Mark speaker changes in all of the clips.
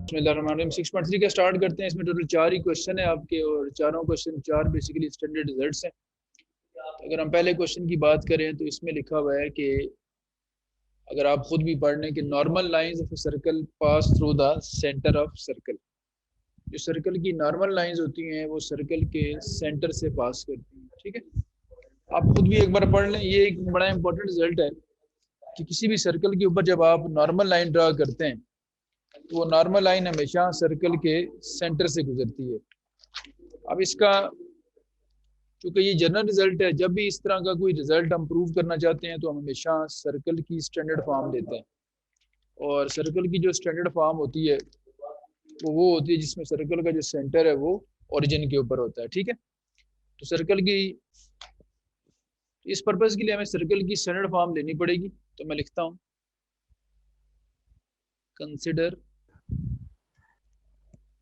Speaker 1: बिस्मिल्लाहिर्रहमानिर्रहीम 6.3 का स्टार्ट करते हैं। इसमें टोटल 4 ही क्वेश्चन है आपके, और चारों क्वेश्चन 4 बेसिकली स्टैंडर्ड रिजल्ट्स हैं। तो अगर हम पहले क्वेश्चन की बात करें तो इसमें लिखा हुआ है कि अगर आप खुद भी पढ़ लें कि normal lines of circle pass through the centre of circle. जो सर्कल की नॉर्मल लाइंस होती हैं वो सर्कल के सेंटर से पास करती हैं। ठीक है, आप खुद भी एक बार पढ़ लें। ये एक बड़ा इंपॉर्टेंट रिजल्ट है कि किसी भी सर्कल के ऊपर जब आप नॉर्मल लाइन ड्रा करते हैं तो वो नॉर्मल लाइन हमेशा सर्कल के सेंटर से गुजरती है। अब इसका, चूंकि ये जनरल रिजल्ट है, जब भी इस तरह का कोई रिजल्ट हम प्रूव करना चाहते हैं तो हम हमेशा सर्कल की स्टैंडर्ड फॉर्म देते हैं। और सर्कल की जो स्टैंडर्ड फॉर्म होती है वो होती है जिसमें सर्कल का जो सेंटर है वो ओरिजिन के ऊपर होता है। ठीक है, तो सर्कल की, इस पर्पज के लिए हमें सर्कल की स्टैंडर्ड फॉर्म लेनी पड़ेगी। तो मैं लिखता हूँ consider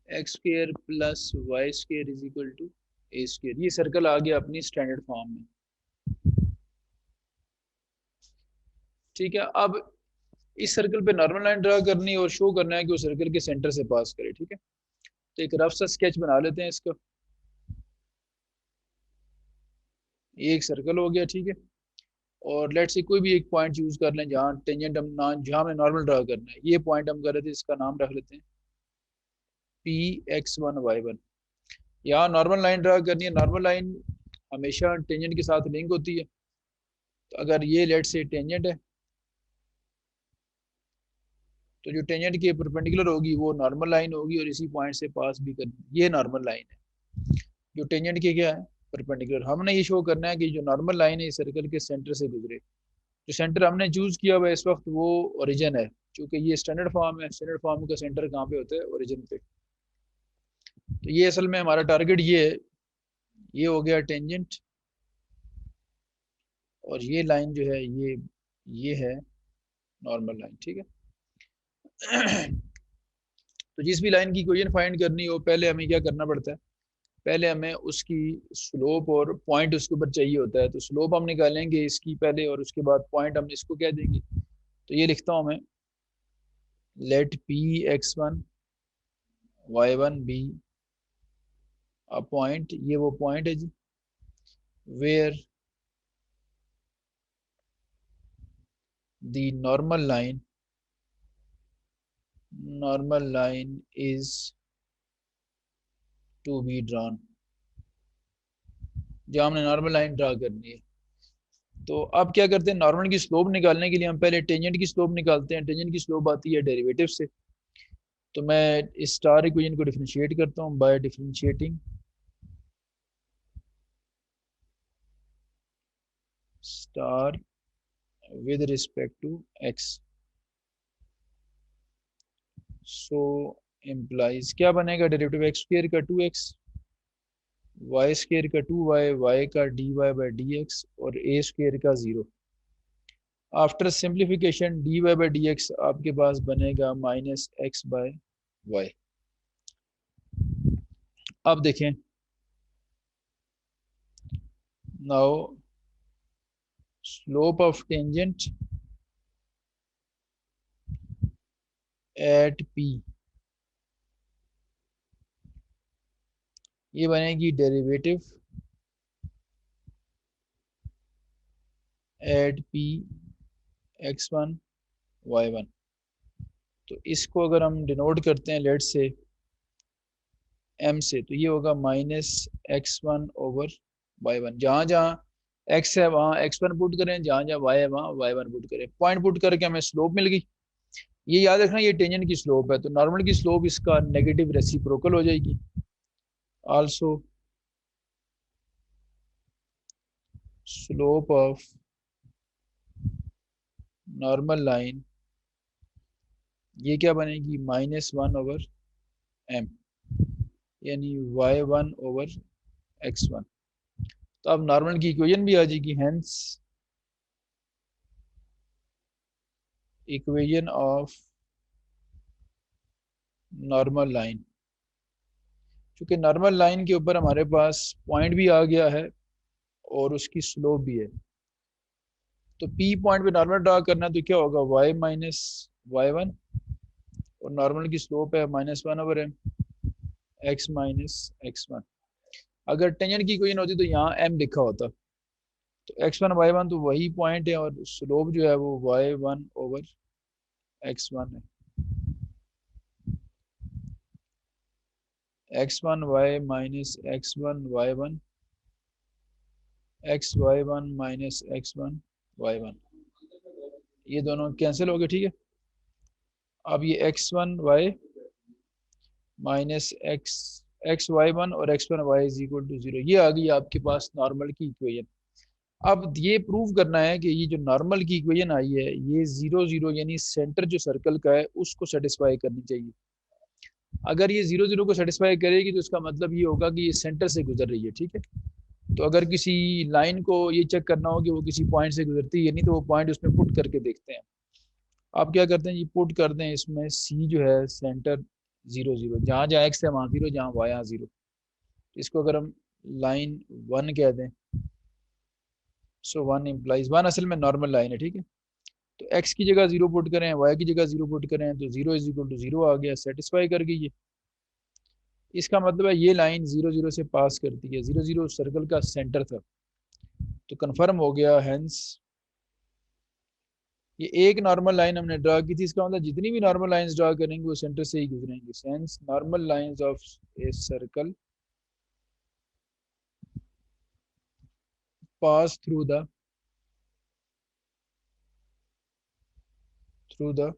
Speaker 1: X square plus Y square is equal to A square. ये सर्कल आ गया अपनी स्टैंडर्ड फॉर्म में। ठीक है, अब इस सर्कल पे नॉर्मल लाइन ड्रा करनी है और शो करना है कि वो सर्कल के सेंटर से पास करे। ठीक है, तो एक रफ सा स्केच बना लेते हैं इसका। ये एक सर्कल हो गया। ठीक है, और लेट्स से कोई भी एक पॉइंट चूज कर लें जहाँ टेंजेंट हम ना, जहाँ हमें नॉर्मल ड्रा करना है। ये पॉइंट हम कर रहे थे, इसका नाम रख लेते हैं P(x1, y1). यहाँ नॉर्मल लाइन ड्रा करनी है। नॉर्मल लाइन हमेशा टेंजेंट के साथ लिंक होती है। तो अगर ये लेट से टेंजेंट है तो जो टेंजेंट के परपेंडिकुलर होगी वो नॉर्मल लाइन होगी और इसी पॉइंट से पास भी करनी। ये नॉर्मल लाइन है जो टेंजेंट के क्या है, परपेंडिकुलर। हमने ये शो करना है कि जो नॉर्मल लाइन है इस सर्कल के सेंटर से गुजरे। जो सेंटर हमने चूज किया हुआ है इस वक्त वो ओरिजिन है। क्योंकि ये स्टैंडर्ड फॉर्म है, स्टैंडर्ड फॉर्म का सेंटर कहाँ पे होता है, ओरिजिन पे। तो ये असल में हमारा टारगेट ये है। ये हो गया टेंजेंट, और ये लाइन जो है ये है नॉर्मल लाइन। ठीक है, तो जिस भी लाइन की इक्वेशन फाइंड करनी हो पहले हमें क्या करना पड़ता है, पहले हमें उसकी स्लोप और पॉइंट उसके ऊपर चाहिए होता है। तो स्लोप हम निकालेंगे इसकी पहले, और उसके बाद पॉइंट हम इसको कह देंगे। तो ये लिखता हूँ मैं, late P(x1, y1) be a point. ये वो पॉइंट है जी where the normal line is to be drawn. जहाँ हमने नॉर्मल लाइन ड्रा करनी है। तो अब क्या करते हैं, नॉर्मल की स्लोप निकालने के लिए हम पहले टेंजेंट की स्लोप निकालते हैं। टेंजेंट की स्लोप आती है डेरिवेटिव से। तो मैं इस स्टार इक्वेशन को डिफरेंशिएट करता हूँ by differentiating star with respect to x. So implies क्या बनेगा, डेरिवेटिव एक्स स्क्वायर का 2x, वाई स्क्वायर का 2y, वाई का dy/dx और a स्क्वायर का 0। आफ्टर सिंप्लीफिकेशन dy/dx आपके पास बनेगा -x/y। अब देखें, now slope of tangent at p, ये बनेगी डेरिवेटिव एट P(x1, y1). तो इसको अगर हम डिनोट करते हैं लेट से m से, तो ये होगा -x1/y1। जहाँ जहाँ x है वहाँ x1 पुट करें, जहाँ जहाँ y है वहाँ y1 पुट करें। पॉइंट पुट करके हमें स्लोप मिल गई। ये याद रखना, ये टेंजेंट की स्लोप है। तो नॉर्मल की स्लोप इसका नेगेटिव रेसिप्रोकल हो जाएगी। Also slope of normal line, ये क्या बनेगी, -1/m, यानी y1/x1। तो अब नॉर्मल की इक्वेशन भी आ जाएगी। Hence equation of normal line, क्योंकि नॉर्मल लाइन के ऊपर हमारे पास पॉइंट भी आ गया है और उसकी स्लोप भी है। तो P पॉइंट पे नॉर्मल ड्रा करना, तो क्या होगा y - y1, और नॉर्मल की स्लोप है -1/m x माइनस x1। अगर टेंजेंट की इक्वेशन होती तो यहाँ m लिखा होता, तो x1 y1 तो वही पॉइंट है और स्लोप जो है वो y1/x1 है। x1y minus x1y1 xy1 minus x1y1, ये दोनों कैंसिल हो गए, ठीक है। अब ये x1y माइनस xy1 और x1y इज इक्वल टू 0, ये आ गई आपके पास नॉर्मल की इक्वेशन। अब ये प्रूव करना है कि ये जो नॉर्मल की इक्वेशन आई है ये 0 0 यानी सेंटर जो सर्कल का है उसको सेटिस्फाई करनी चाहिए। अगर ये 0 0 को सेटिस्फाई करेगी तो इसका मतलब ये होगा कि ये सेंटर से गुजर रही है, ठीक है। तो अगर किसी लाइन को ये चेक करना हो कि वो किसी पॉइंट से गुजरती है नहीं, तो वो पॉइंट उसमें पुट करके देखते हैं। आप क्या करते हैं, ये पुट करते हैं इसमें सी जो है सेंटर 0 0, जहाँ जहाँ एक्स है वहाँ 0, जहाँ वाई यहाँ 0। इसको अगर हम लाइन 1 कह दें, सो 1 इम्प्लाइज 1 असल में नॉर्मल लाइन है, ठीक है। तो x की जगह 0 पुट करें, y की जगह 0 पुट करें, तो 0 इज इक्वल टू 0 आ गया, सेटिस्फाई कर गई ये। इसका मतलब है ये लाइन 0 0 से पास करती है, 0 0 सर्कल का सेंटर था, तो कंफर्म हो गया। हेंस ये एक नॉर्मल लाइन हमने ड्रा की थी, इसका मतलब जितनी भी नॉर्मल लाइंस ड्रा करेंगे वो सेंटर से ही गुजरेंगे। Sense normal lines of a circle pass through the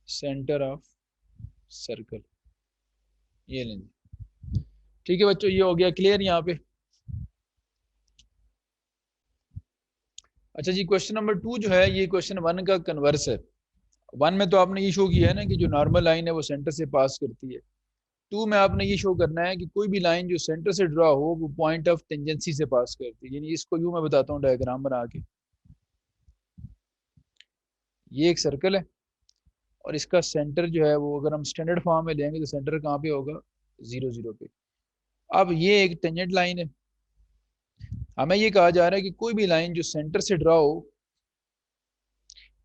Speaker 1: centre of circle, ये लेंगे। ठीक है बच्चों, ये हो गया क्लियर यहाँ पे। अच्छा जी, क्वेश्चन नंबर 2 जो है ये क्वेश्चन 1 का कन्वर्स है। 1 में तो आपने ये शो किया है ना कि जो नॉर्मल लाइन है वो सेंटर से पास करती है। 2 में आपने ये शो करना है कि कोई भी लाइन जो सेंटर से ड्रा हो वो पॉइंट ऑफ टेंजेंसी से पास करती है। यानी इसको यूं मैं बताता हूँ डायग्राम बना के, ये एक सर्कल है और इसका सेंटर जो है वो अगर हम स्टैंडर्ड फॉर्म में लेंगे तो सेंटर कहाँ पे होगा, 0 0 पे। अब ये एक टेंजेंट लाइन है, हमें ये कहा जा रहा है कि कोई भी लाइन जो सेंटर से ड्रा हो,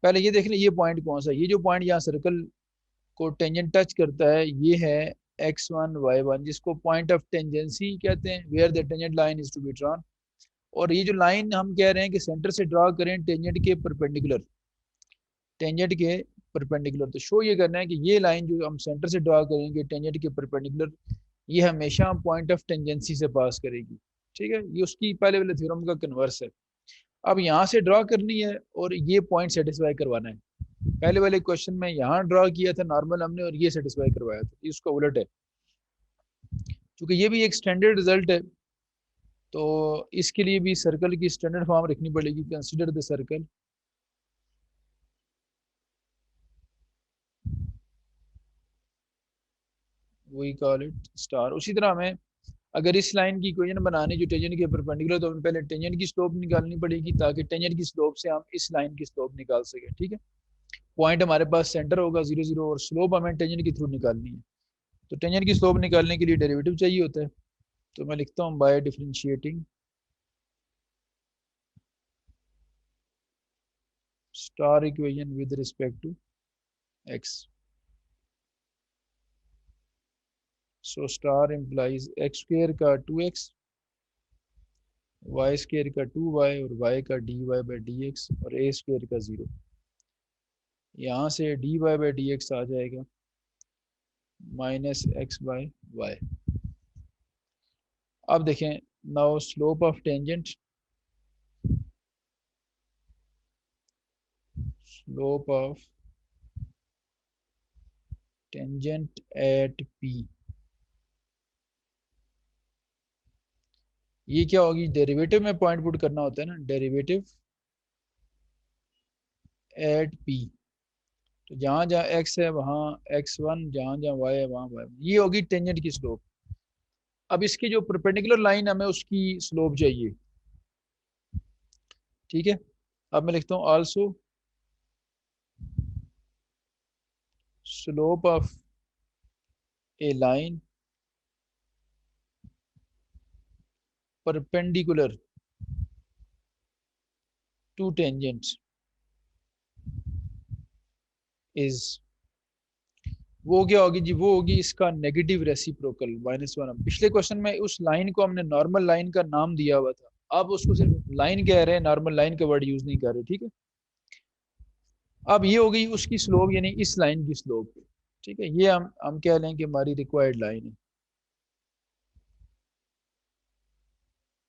Speaker 1: पहले ये देख लें ये पॉइंट कौन सा है। ये जो पॉइंट यहाँ सर्कल को टेंजेंट टच करता है ये है x1 y1, जिसको पॉइंट ऑफ टेंजेंसी कहते हैं, where the tangent line is to be drawn. और ये जो लाइन हम कह रहे हैं कि सेंटर से ड्रा करें टेंजेंट के परपेंडिकुलर, टेंजेंट के परपेंडिकुलर, तो शो ये करना है कि ये लाइन जो हम सेंटर से ड्रा करेंगे टेंजेंट के परपेंडिकुलर, ये हमेशा पॉइंट ऑफ टेंजेंसी से पास करेगी, ठीक है। ये उसकी पहले वाले थ्योरम का कन्वर्स है। अब यहाँ से ड्रा करनी है और ये पॉइंट सेटिस्फाई करवाना है। पहले वाले क्वेश्चन में यहाँ ड्रा किया था नॉर्मल हमने और ये सेटिस्फाई करवाया था, इसका उलट है। क्योंकि ये भी एक स्टैंडर्ड रिजल्ट है तो इसके लिए भी सर्कल की स्टैंडर्ड फॉर्म रखनी पड़ेगी। Consider the circle we call it star. उसी तरह हमें अगर इस लाइन की इक्वेशन बनानी जो टेंजेंट के परपेंडिकुलर, तो हमें पहले टेंजेंट की स्लोप निकालनी पड़ेगी ताकि टेंजेंट की स्लोप से हम इस लाइन की स्लोप निकाल सकें, ठीक है। पॉइंट हमारे पास सेंटर होगा 0 0 और स्लोप हमें टेंजेंट के थ्रू निकालनी है। तो टेंजेंट की स्लोप निकालने के लिए डेरिवेटिव चाहिए होता है, तो मैं लिखता हूँ by differentiating star equation with respect to x. So star implies x square का 2x, वाई स्क्र का 2y और y का dy/dx और a स्क्र का 0। यहाँ से dy/dx आ जाएगा -x/y। अब देखें, now slope of tangent, slope of tangent at p, ये क्या होगी, डेरिवेटिव में पॉइंट पुट करना होता है ना, डेरिवेटिव एट p। तो जहाँ जहाँ x है वहाँ x1, जहाँ जहाँ y है वहाँ y, ये होगी टेंजेंट की स्लोप। अब इसकी जो परपेंडिकुलर लाइन हमें उसकी स्लोप चाहिए, ठीक है। अब मैं लिखता हूँ also slope of A line perpendicular to tangents is, वो क्या होगी जी, वो होगी इसका नेगेटिव रेसिप्रोकल -1। पिछले क्वेश्चन में उस लाइन को हमने नॉर्मल लाइन का नाम दिया हुआ था, अब उसको सिर्फ लाइन कह रहे हैं, नॉर्मल लाइन का वर्ड यूज नहीं कर रहे, ठीक है। अब ये हो गई उसकी स्लोप, यानी इस लाइन की स्लोप, ठीक है। ये हम कह लें कि हमारी रिक्वायर्ड लाइन है।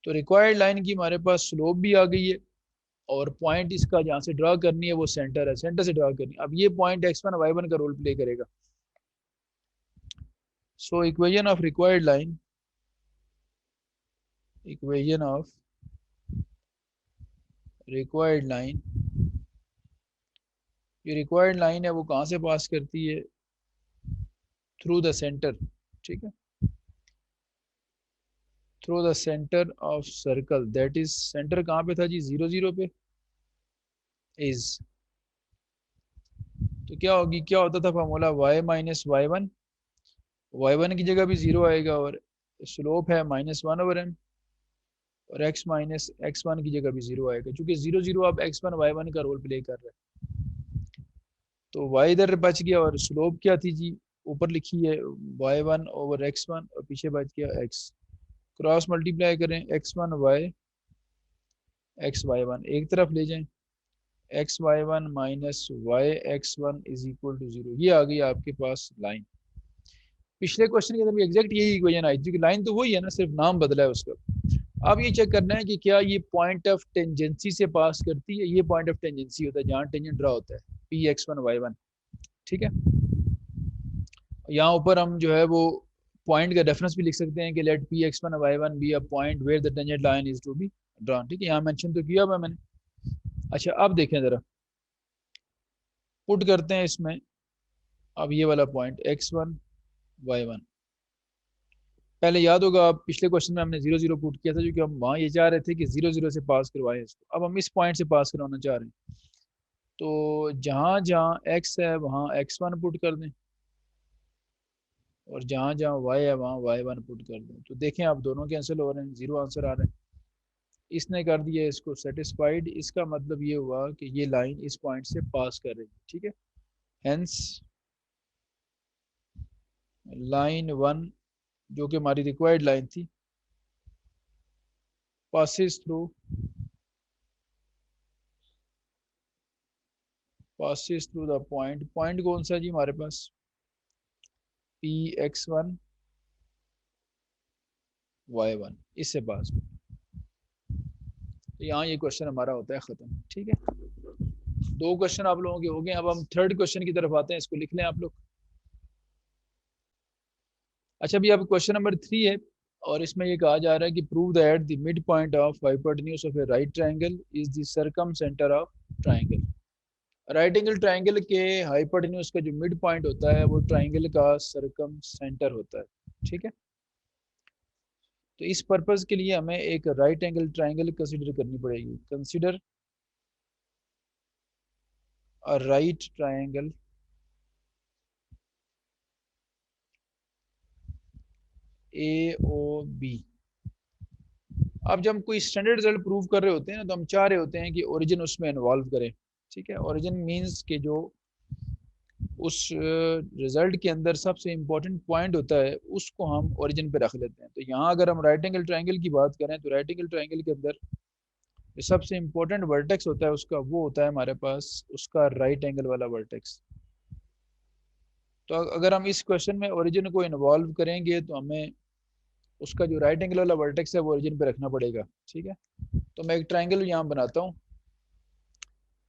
Speaker 1: तो रिक्वायर्ड लाइन की हमारे पास स्लोप भी आ गई है, और पॉइंट इसका जहाँ से ड्रा करनी है वो सेंटर है, सेंटर से ड्रा करनी है। अब ये पॉइंट x1 y1 का रोल प्ले करेगा। So equation of required line, equation of required line, ये रिक्वायर्ड लाइन है वो कहाँ से पास करती है, थ्रू द सेंटर, ठीक है, through the centre of circle, that is centre कहाँ पे था जी, 0 0 पे, इज। तो क्या होगी, क्या होता था फॉर्मूला, y माइनस y1 की जगह भी 0 आएगा, और स्लोप है -1/m, और x माइनस x1 की जगह भी 0 आएगा, क्योंकि 0 0 अब x1 y1 का रोल प्ले कर रहा है। तो y इधर बच गया, और स्लोप क्या थी जी, ऊपर लिखी है y1/x1, और पीछे बच गया x। क्रॉस मल्टीप्लाई करें, x1y xy1 एक तरफ ले जाएं, xy1 minus yx1 is equal to 0। ये आ गई आपके पास लाइन। पिछले क्वेश्चन के अंदर भी एग्जैक्ट यही इक्वेशन आई थी, लाइन तो वही है ना, सिर्फ नाम बदला है उसका। अब ये चेक करना है कि क्या ये पॉइंट ऑफ टेंजेंसी से पास करती है। ये पॉइंट ऑफ टेंजेंसी होता है जहाँ टेंजेंट ड्रा होता है, Px1 y1, ठीक है। यहाँ ऊपर हम जो है वो पॉइंट का रेफरेंस भी लिख सकते हैं कि let Px1 y1 be a point where the tangent line is to be drawn, ठीक है, यहाँ मेंशन तो किया हुआ मैंने। अच्छा अब देखें जरा, पुट करते हैं इसमें अब ये वाला पॉइंट x1 y1। पहले याद होगा, आप पिछले क्वेश्चन में हमने 0 0 पुट किया था, क्योंकि हम वहाँ ये चाह रहे थे कि 0 0 से पास करवाएं इसको। अब हम इस पॉइंट से पास करवाना चाह रहे हैं, तो जहाँ जहाँ x है वहाँ x1 पुट कर दें, और जहाँ जहाँ y है वहाँ y1 पुट कर दें। तो देखें आप, दोनों कैंसिल हो रहे हैं, 0 आंसर आ रहा है। इसने कर दिया इसको सेटिस्फाइड, इसका मतलब ये हुआ कि ये लाइन इस पॉइंट से पास कर रही है, ठीक है। हेंस लाइन 1 जो कि हमारी रिक्वायर्ड लाइन थी, passes through the point, point कौन सा जी हमारे पास, Px1 y1, इससे पास। तो यहाँ ये क्वेश्चन हमारा होता है खत्म, ठीक है। दो क्वेश्चन आप लोगों के हो गए। अब हम थर्ड क्वेश्चन की तरफ आते हैं, इसको लिख लें आप लोग। अच्छा भी, अब क्वेश्चन नंबर 3 है, और इसमें ये कहा जा रहा है कि prove that the mid point of hypotenuse of A right triangle is the circum centre of triangle. Right angle triangle के हाइपोटेन्यूज का जो मिड पॉइंट होता है वो ट्रायंगल का सर्कम सेंटर होता है, ठीक है। तो इस पर्पज के लिए हमें एक राइट एंगल ट्रायंगल कंसीडर करनी पड़ेगी। Consider a right triangle AOB। अब जब हम कोई स्टैंडर्ड रिजल्ट प्रूव कर रहे होते हैं ना, तो हम चाह रहे होते हैं कि ओरिजिन उसमें इन्वॉल्व करें, ठीक है। ओरिजिन मींस के जो उस रिजल्ट के अंदर सबसे इम्पोर्टेंट पॉइंट होता है उसको हम ओरिजिन पे रख लेते हैं। तो यहाँ अगर हम राइट एंगल ट्रायंगल की बात करें, तो राइट एंगल ट्रायंगल के अंदर जो सबसे इम्पोर्टेंट वर्टेक्स होता है उसका, वो होता है हमारे पास उसका राइट एंगल वाला वर्टेक्स। तो अगर हम इस क्वेश्चन में ओरिजिन को इन्वॉल्व करेंगे तो हमें उसका जो राइट एंगल वाला वर्टेक्स है वो ओरिजिन पे रखना पड़ेगा, ठीक है। तो मैं एक ट्रायंगल यहाँ बनाता हूँ,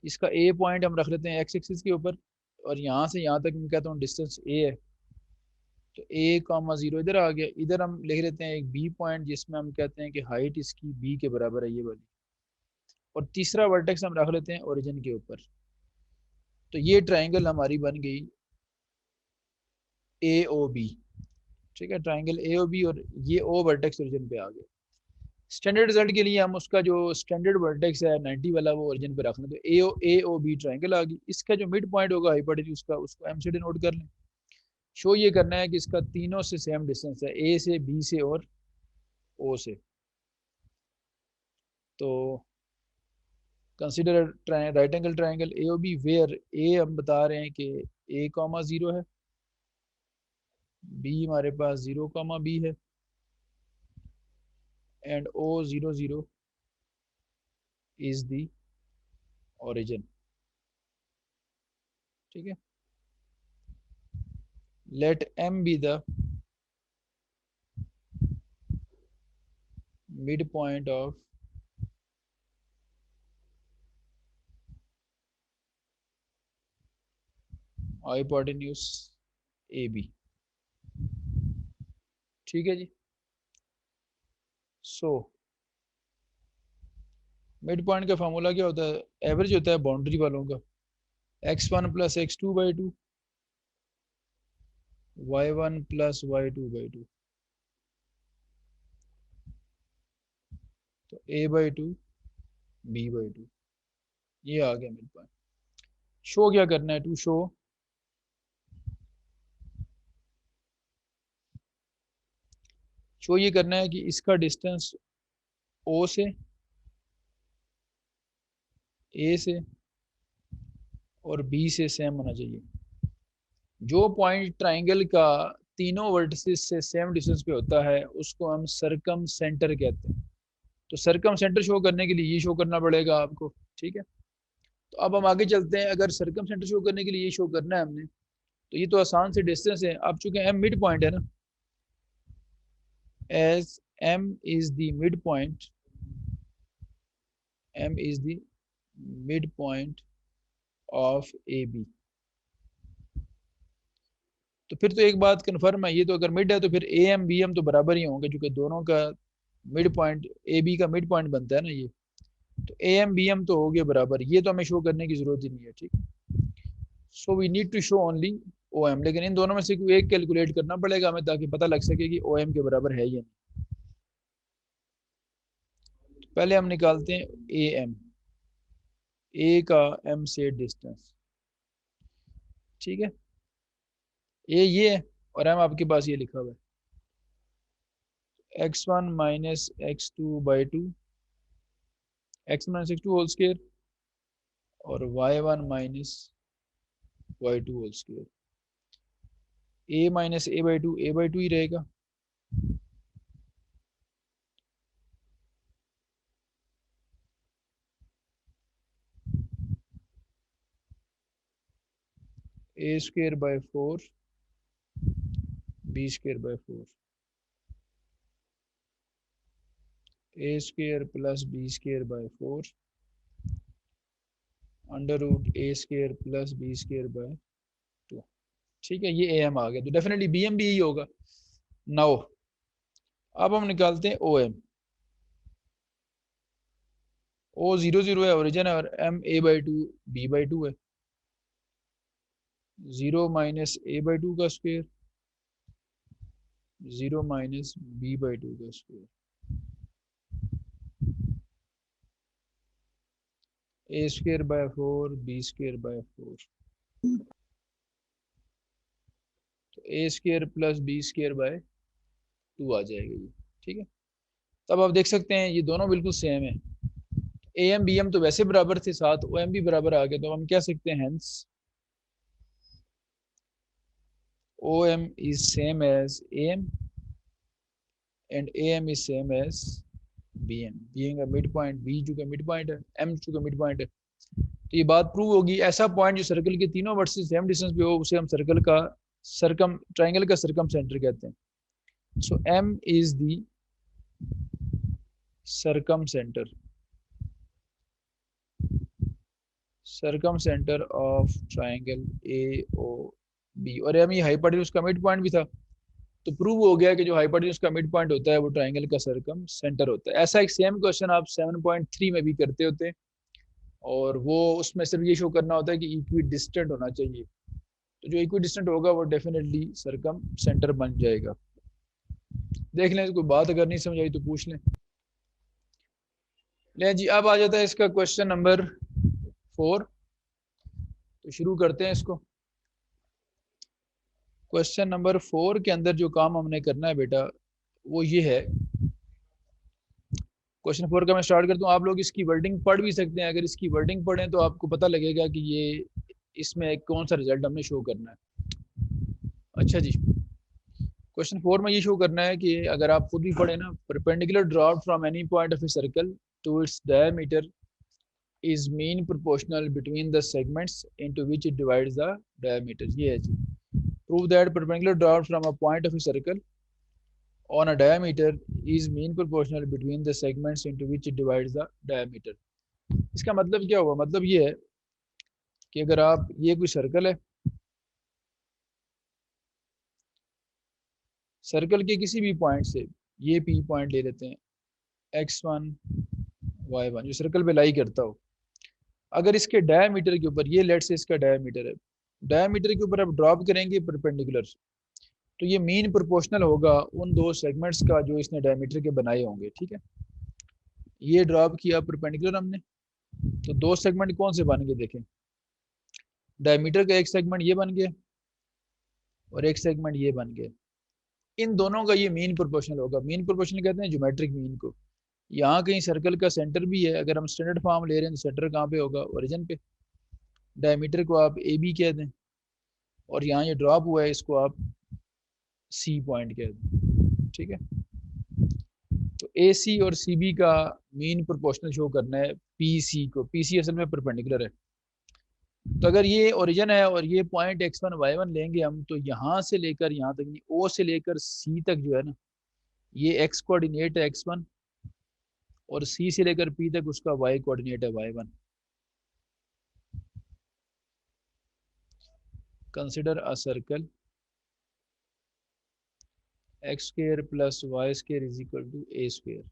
Speaker 1: इसका ए पॉइंट हम रख लेते हैं एक्स एक्सिस के ऊपर, और यहाँ से यहाँ तक मैं कहता हूँ डिस्टेंस ए है। तो a,0 इधर आ गया। इधर हम लिख लेते हैं एक बी पॉइंट, जिसमें हम कहते हैं कि हाइट इसकी बी के बराबर है, ये वाली। और तीसरा वर्टेक्स हम रख लेते हैं ओरिजिन के ऊपर। तो ये ट्रायंगल हमारी बन गई AOB, ठीक है, ट्रायंगल AOB, और ये O वर्टेक्स ओरिजिन पे आ गया। स्टैंडर्ड रिजल्ट के लिए हम उसका जो स्टैंडर्ड वर्टेक्स है 90 वाला वो ओरिजिन पे रख लें, तो AOB ट्रायंगल आ गई। इसका जो मिड पॉइंट होगा हाइपोटेन्यूज का, उसको एम से डिनोट कर लें। शो ये करना है कि इसका तीनों से सेम डिस्टेंस है, ए से, बी से और ओ से। तो consider right angle triangle A O B where A हम बता रहे हैं कि ए कॉमा 0 है, बी हमारे पास 0 कॉमा बी है, and O 0 0 is the origin। ठीक है, let m be the midpoint of hypotenuse AB। ठीक है जी। सो मिड पॉइंट का फार्मूला क्या होता है? एवरेज होता है बाउंड्री वालों का, x1 plus x2/2 y1 plus y2/2, तो a/2 b/2, ये आ गया मिड पॉइंट। शो क्या करना है? टू शो ये करना है कि इसका डिस्टेंस ओ से, ए से और बी से सेम होना चाहिए। जो पॉइंट ट्राइंगल का तीनों वर्टिसेस से सेम डिस्टेंस पे होता है उसको हम सरकम सेंटर कहते हैं। तो सरकम सेंटर शो करने के लिए ये शो करना पड़ेगा आपको। ठीक है, तो अब हम आगे चलते हैं। अगर सरकम सेंटर शो करने के लिए ये शो करना है हमने, तो ये तो आसान से डिस्टेंस है। अब चूंकि एम मिड पॉइंट है ना, as M is the mid point, M is the mid point of A B, तो फिर तो एक बात कन्फर्म है, ये तो अगर मिड है तो फिर ए एम बी एम तो बराबर ही होंगे, क्योंकि दोनों का मिड पॉइंट ए बी का मिड पॉइंट बनता है ना ये, तो ए एम बी एम तो हो गए बराबर। ये तो हमें शो करने की जरूरत ही नहीं है। ठीक, so we need to show only O M, लेकिन इन दोनों में से कोई एक कैलकुलेट करना पड़ेगा हमें, ताकि पता लग सके कि ओ एम के बराबर है या नहीं। तो पहले हम निकालते हैं ए एम, ए का एम से डिस्टेंस। ठीक है, ए ये है और एम आपके पास ये लिखा हुआ है x1 minus x2/2, x minus x2 whole square और y1 minus y2 whole square. a minus a/2 a/2 ही रहेगा, a square by 4 b square by 4, a square plus b square by 4 under root a square plus b square by 2। ठीक है, ये am आ गया, तो definitely bm भी यही होगा। नाउ अब हम निकालते हैं o m। o 0 0 है ओरिजिन है, और m a/2 b/2 है। 0 माइनस a/2 का स्क्वायर, 0 माइनस b/2 का square, a square by 4 b square by 4, तो a square plus b square by 2 आ जाएगा ये। ठीक है, तब आप देख सकते हैं ये दोनों बिल्कुल सेम है। ए एम बी एम तो वैसे बराबर थे, साथ ओ एम भी बराबर आ गया, तो हम कह सकते हैं hence O M is same as A M and A M is same as B M. B का मिड पॉइंट, बी जो का मिड पॉइंट है, एम जो का मिड पॉइंट है, तो ये बात प्रूव होगी। ऐसा पॉइंट जो सर्कल के तीनों वर्सेस सेम डिस्टेंस पे हो उसे हम सर्कल का ट्राइंगल का सरकम सेंटर कहते हैं। So M is the circumcentre of triangle A O B, और एम ये हाइपोटेन्यूज का मिड पॉइंट भी था, तो प्रूव हो गया कि जो हाइपोटेन्यूज का मिड पॉइंट होता है वो ट्राइंगल का सरकम सेंटर होता है। ऐसा एक सेम क्वेश्चन आप 7.3 में भी करते होते हैं, और वो उसमें सिर्फ ये शो करना होता है कि इक्वी डिस्टेंट होना चाहिए, तो जो इक्वी डिस्टेंट होगा वो डेफिनेटली सरकम सेंटर बन जाएगा। देख लें, कोई बात अगर नहीं समझ आई तो पूछ लें। ले जी, अब आ जाता है इसका क्वेश्चन नंबर 4, तो शुरू करते हैं इसको। क्वेश्चन नंबर 4 के अंदर जो काम हमने करना है बेटा वो ये है, क्वेश्चन 4 का मैं स्टार्ट करता हूँ। आप लोग इसकी वर्डिंग पढ़ भी सकते हैं, अगर इसकी वर्डिंग पढ़ें तो आपको पता लगेगा कि ये इसमें कौन सा रिजल्ट हमने शो करना है। अच्छा जी, क्वेश्चन 4 में ये शो करना है कि अगर आप खुद भी पढ़े ना, perpendicular drop from any point of a circle to its diameter is mean proportional between the segments into which it divides the diameter. ये है जी, prove that perpendicular drop from a point of a circle on a diameter is mean proportional between the segments into which it divides the diameter। इसका मतलब क्या हुआ? मतलब ये है कि अगर आप, ये कोई सर्कल है, सर्कल के किसी भी पॉइंट से, ये पी पॉइंट ले लेते हैं, x1 y1 जो सर्कल पे लाई करता हो, अगर इसके डायमीटर के ऊपर, ये लेट से इसका डायमीटर है, डायमीटर के ऊपर आप ड्रॉप करेंगे परपेंडिकुलर, तो ये मीन प्रोपोर्शनल होगा उन दो सेगमेंट्स का जो इसने डायमीटर के बनाए होंगे। ठीक है, ये ड्रॉप किया परपेंडिकुलर हमने, तो दो सेगमेंट कौन से बन गए देखें, डायमीटर का एक सेगमेंट ये बन गया और एक सेगमेंट ये बन गया। इन दोनों का ये मीन प्रोपोर्शनल होगा। मीन प्रोपोर्शनल कहते हैं ज्योमेट्रिक मीन को। यहाँ कहीं सर्कल का सेंटर भी है, अगर हम स्टैंडर्ड फॉर्म ले रहे हैं तो सेंटर कहाँ पे होगा? ओरिजिन पे। डायमीटर को आप ए बी कह दें और यहाँ ये ड्रॉप हुआ है, इसको आप सी पॉइंट कह दें। ठीक है, तो ए सी और सी बी का मीन प्रोपोर्शनल शो करना है पी सी को। पी सी असल में परपेंडिकुलर है, तो अगर ये ओरिजिन है और ये पॉइंट x1 y1 लेंगे हम, तो यहाँ से लेकर यहाँ तक, ओ से लेकर सी तक जो है ना, ये x कोऑर्डिनेट है x1 और सी से लेकर p तक उसका y कोऑर्डिनेट है y1। Consider a circle x square plus y square is equal to a square.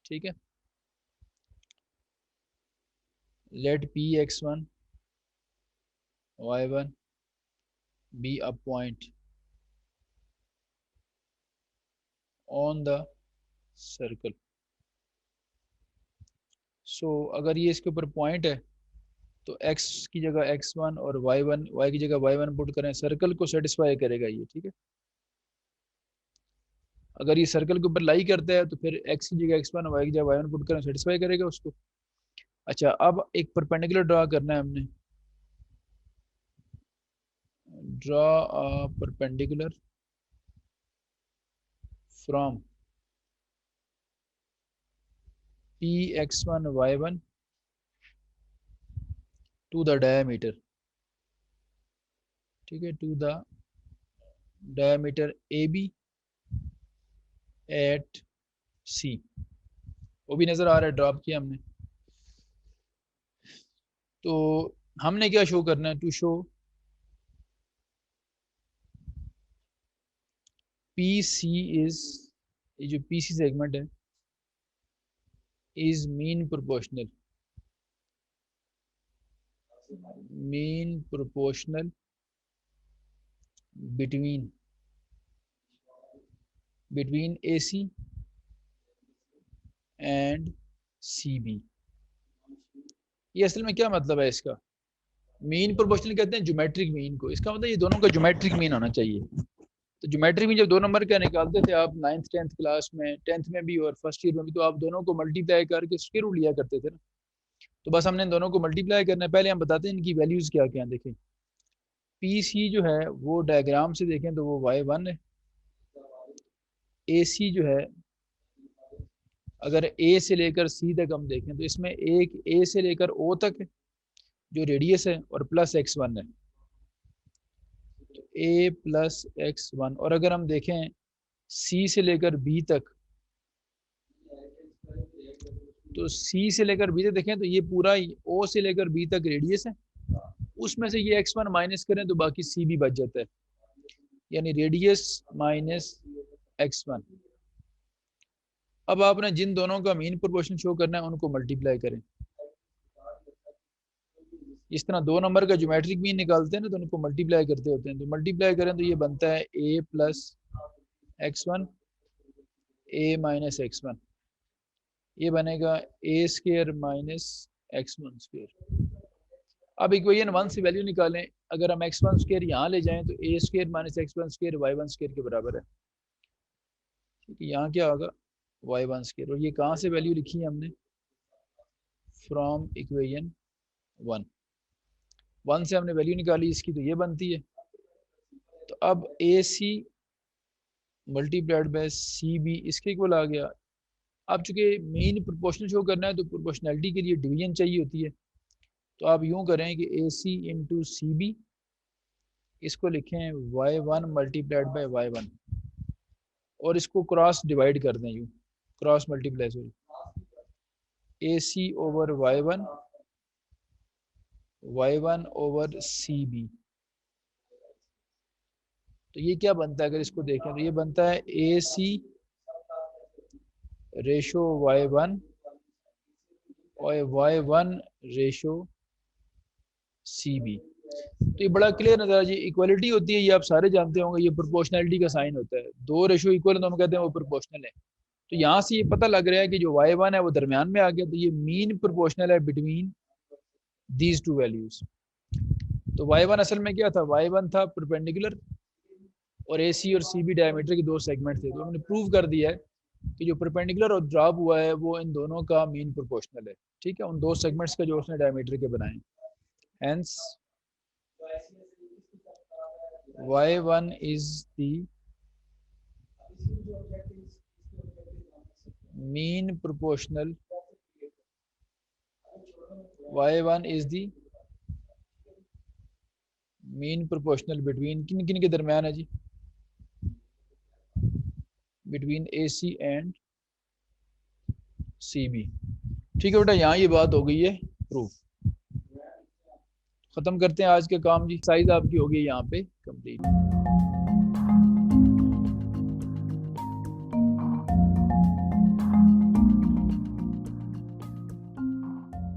Speaker 1: ठीक है, let p x1 y1 be a point on the circle। So अगर ये इसके ऊपर पॉइंट है तो x की जगह x1 और y1, y की जगह y1 पुट करें, सर्कल को सेटिस्फाई करेगा ये। ठीक है, अगर ये सर्कल के ऊपर लाई करता है तो फिर x की जगह x1 और y की जगह y1 पुट करें, सेटिस्फाई करेगा उसको। अच्छा, अब एक परपेंडिकुलर ड्रा करना है हमने। Draw a perpendicular from px1 y1 to the diameter. ठीक है, to the diameter A B at C. वो भी नजर आ रहा है, ड्रॉप किया हमने। तो हमने क्या शो करना है? To show P C is, ये जो पी सी सेगमेंट है, is mean proportional, mean proportional between between A C and C B. ये असल में क्या मतलब है इसका? मीन प्रोपोर्शनल कहते हैं ज्योमेट्रिक मीन को। इसका मतलब ये दोनों का ज्योमेट्रिक मीन होना चाहिए। तो ज्योमेट्रिक मीन जब दो नंबर का निकालते थे आप 9th 10th क्लास में, 10th में भी और फर्स्ट ईयर में भी, तो आप दोनों को मल्टीप्लाई करके स्क्वायर रूट लिया करते थे ना। तो बस हमने इन दोनों को मल्टीप्लाई करना है। पहले हम बताते हैं इनकी वैल्यूज क्या क्या हैं। देखें, पी सी जो है वो डायग्राम से देखें तो वो y1 है। ए सी जो है, अगर ए से लेकर सी तक हम देखें तो इसमें एक ए से लेकर ओ तक है जो रेडियस है, और प्लस x1 है, तो a प्लस x1। और अगर हम देखें सी से लेकर बी तक, तो सी से लेकर बी तक देखें तो ये पूरा ओ से लेकर बी तक रेडियस है, उसमें से ये x1 माइनस करें तो बाकी सी भी बच जाता है, यानी रेडियस माइनस x1। अब आपने जिन दोनों का मीन प्रोपोर्शन शो करना है उनको मल्टीप्लाई करें। इस तरह दो नंबर का ज्योमेट्रिक मीन निकालते हैं ना, तो उनको मल्टीप्लाई करते होते हैं। तो मल्टीप्लाई करें तो ये बनता है a plus x1 a minus x1, ये बनेगा a square minus x1 square. अब इक्वेशन 1 से वैल्यू निकालें। अगर हम x1 स्क्वायर यहाँ ले जाएं तो a square minus x1 square y1 square के बराबर है। ठीक है, यहाँ क्या होगा y1 स्क्वायर, और ये कहाँ से वैल्यू लिखी है हमने, फ्रॉम इक्वेशन 1 से हमने वैल्यू निकाली इसकी, तो ये बनती है। तो अब A C multiplied by C B इसके इक्वल आ गया। अब चूंकि मेन प्रोपोर्शनल शो करना है तो प्रोपोर्शनैलिटी के लिए डिवीजन चाहिए होती है, तो आप यूं करें कि ए सी इंटू सी बी, इसको लिखें y1 मल्टीप्लाइड बाय y1, और इसको क्रॉस डिवाइड कर दें, यूं cross multiply, sorry, A C over y1 over C B. तो ये क्या बनता है, अगर इसको देखें तो ये बनता है ए सी रेशो y1 और y1 रेशो सी बी। तो ये बड़ा क्लियर नजर जी, इक्वलिटी होती है, ये आप सारे जानते होंगे, ये प्रोपोर्शनैलिटी का साइन होता है, दो रेशो इक्वल है तो हम कहते हैं वो प्रोपोर्शनल है। तो यहाँ से ये पता लग रहा है कि जो y1 है वो दरमियान में आ गया, तो ये मीन प्रोपोर्शनल है बिटवीन दीज टू वैल्यूज। तो y1 असल में क्या था, y1 था परपेंडिकुलर, और ए सी और सी बी डायमीटर के दो सेगमेंट थे। तो हमने प्रूव कर दिया है कि जो परपेंडिकुलर और ड्रॉप हुआ है वो इन दोनों का मीन प्रोपोर्शनल है। ठीक है, उन दो सेगमेंट्स का जो उसने डायमीटर के बनाए। Hence y1 is the mean proportional, y1 is the mean proportional between किन किन के दरमियान है जी, between A C and C B. ठीक है बेटा, यहाँ ये बात हो गई है प्रूफ। खत्म करते हैं आज के काम जी, साइज आपकी होगी यहाँ पे कंप्लीट।